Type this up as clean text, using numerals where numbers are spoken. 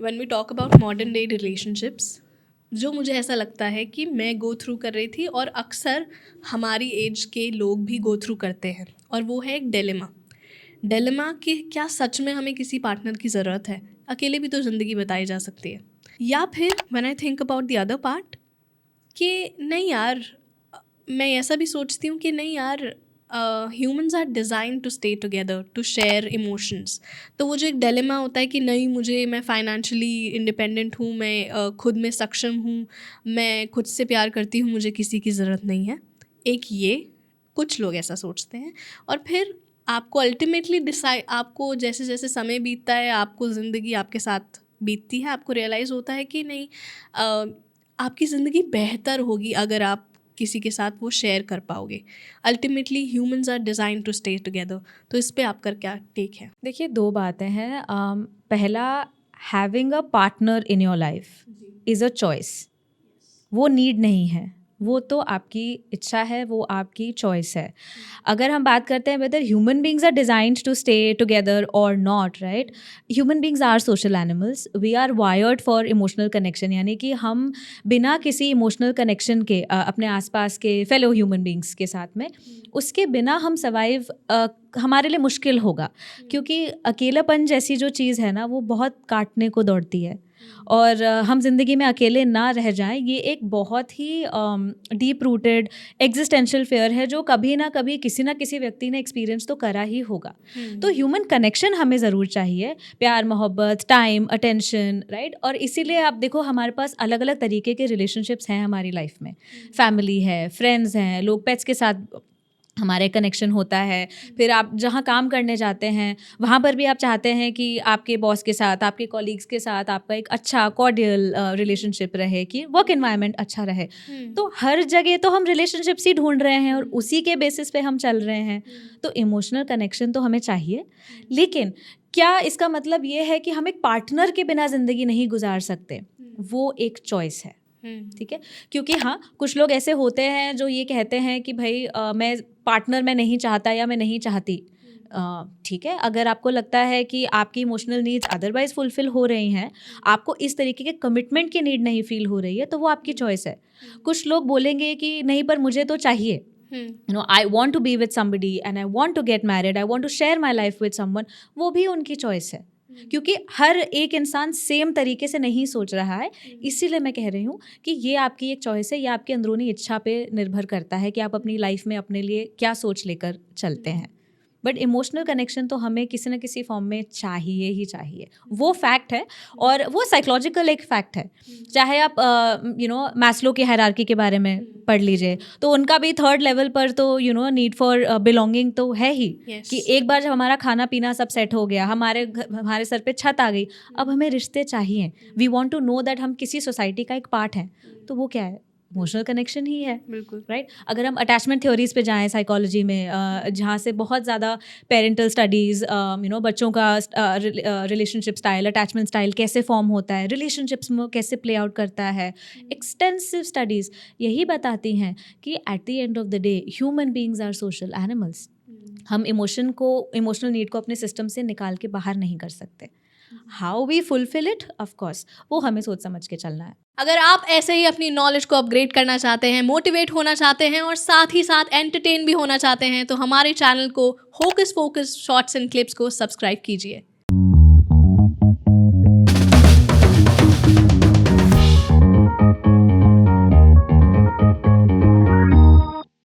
When we talk about modern day relationships, जो मुझे ऐसा लगता है कि मैं गो थ्रू कर रही थी और अक्सर हमारी एज के लोग भी गो थ्रू करते हैं, और वो है एक डिलेमा कि क्या सच में हमें किसी पार्टनर की ज़रूरत है? अकेले भी तो ज़िंदगी बताई जा सकती है। या फिर when I think about the other part कि नहीं यार, मैं ऐसा भी सोचती हूँ कि नहीं यार, humans are design to stay together, to share emotions. तो वो जो एक डिलेमा होता है कि नहीं, मैं फाइनेंशियली इंडिपेंडेंट हूँ, मैं खुद में सक्षम हूँ, मैं खुद से प्यार करती हूँ, मुझे किसी की ज़रूरत नहीं है। एक ये कुछ लोग ऐसा सोचते हैं। और फिर आपको अल्टीमेटली आपको जैसे जैसे समय बीतता है, आपको ज़िंदगी आपके साथ बीतती है, आपको रियलाइज़ होता है कि नहीं, आपकी ज़िंदगी बेहतर होगी अगर आप किसी के साथ वो शेयर कर पाओगे। Ultimately humans are design to stay together. तो इस पे आपका क्या टेक है? देखिए, 2 बातें हैं। पहला, having a partner in your life is a choice, वो नीड नहीं है, वो तो आपकी इच्छा है, वो आपकी चॉइस है। अगर हम बात करते हैं whether human beings are designed to stay together और not, right, human beings are social animals, we are wired for emotional connection, यानी कि हम बिना किसी इमोशनल कनेक्शन के अपने आसपास के फेलो ह्यूमन बींग्स के साथ में, उसके बिना हम सर्वाइव हमारे लिए मुश्किल होगा, क्योंकि अकेलापन जैसी जो चीज़ है ना, वो बहुत काटने को दौड़ती है। और हम ज़िंदगी में अकेले ना रह जाएं, ये एक बहुत ही डीप रूटेड एग्जिस्टेंशियल फेयर है, जो कभी ना कभी किसी ना किसी व्यक्ति ने एक्सपीरियंस तो करा ही होगा। तो ह्यूमन कनेक्शन हमें ज़रूर चाहिए, प्यार, मोहब्बत, टाइम, अटेंशन, राइट। और इसीलिए आप देखो, हमारे पास अलग अलग तरीके के रिलेशनशिप्स हैं हमारी लाइफ में। फैमिली है, फ्रेंड्स हैं, लोग पेट्स के साथ हमारे कनेक्शन होता है। फिर आप जहाँ काम करने जाते हैं, वहाँ पर भी आप चाहते हैं कि आपके बॉस के साथ, आपके कॉलीग्स के साथ आपका एक अच्छा कॉर्डियल रिलेशनशिप रहे, कि वर्क एनवायरनमेंट अच्छा रहे। तो हर जगह तो हम रिलेशनशिप्स ही ढूंढ रहे हैं और उसी के बेसिस पे हम चल रहे हैं। तो इमोशनल कनेक्शन तो हमें चाहिए, लेकिन क्या इसका मतलब ये है कि हम एक पार्टनर के बिना ज़िंदगी नहीं गुजार सकते? वो एक चॉइस है, ठीक है। क्योंकि हाँ, कुछ लोग ऐसे होते हैं जो ये कहते हैं कि भाई मैं पार्टनर में नहीं चाहता या मैं नहीं चाहती। ठीक है, अगर आपको लगता है कि आपकी इमोशनल नीड्स अदरवाइज फुलफिल हो रही हैं, आपको इस तरीके के कमिटमेंट की नीड नहीं फील हो रही है, तो वो आपकी चॉइस है। कुछ लोग बोलेंगे कि नहीं, पर मुझे तो चाहिए, you know, I want to be with somebody and I want to get married, I want to share my life with someone. वो भी उनकी चॉइस है, क्योंकि हर एक इंसान सेम तरीके से नहीं सोच रहा है। इसीलिए मैं कह रही हूँ कि ये आपकी एक चॉइस है, ये आपकी अंदरूनी इच्छा पे निर्भर करता है कि आप अपनी लाइफ में अपने लिए क्या सोच लेकर चलते हैं। बट इमोशनल कनेक्शन तो हमें किसी न किसी फॉर्म में चाहिए ही चाहिए, वो फैक्ट है, और वो साइकोलॉजिकल एक फैक्ट है। चाहे आप मैस्लो की हायरार्की के बारे में पढ़ लीजिए, तो उनका भी 3rd लेवल पर तो नीड फॉर बिलोंगिंग तो है ही। कि एक बार जब हमारा खाना पीना सब सेट हो गया, हमारे सर पे छत आ गई, अब हमें रिश्ते चाहिए। We want to know that हम किसी सोसाइटी का एक पार्ट हैं। तो वो क्या है? इमोशनल कनेक्शन ही है, बिल्कुल, राइट। अगर हम अटैचमेंट थ्योरीज पे जाएं साइकोलॉजी में, जहाँ से बहुत ज़्यादा पेरेंटल स्टडीज़, बच्चों का रिलेशनशिप स्टाइल, अटैचमेंट स्टाइल कैसे फॉर्म होता है, रिलेशनशिप्स में कैसे प्ले आउट करता है, एक्सटेंसिव स्टडीज़ यही बताती हैं कि at the end of the day human beings are social animals. हम इमोशनल नीड को अपने सिस्टम से निकाल के बाहर नहीं कर सकते। How we fulfil it, of course, वो हमें सोच समझ के चलना है। अगर आप ऐसे ही अपनी नॉलेज को अपग्रेड करना चाहते हैं, मोटिवेट होना चाहते हैं और साथ ही साथ एंटरटेन भी होना चाहते हैं, तो हमारे चैनल को hocus focus shorts and clips को सब्सक्राइब कीजिए।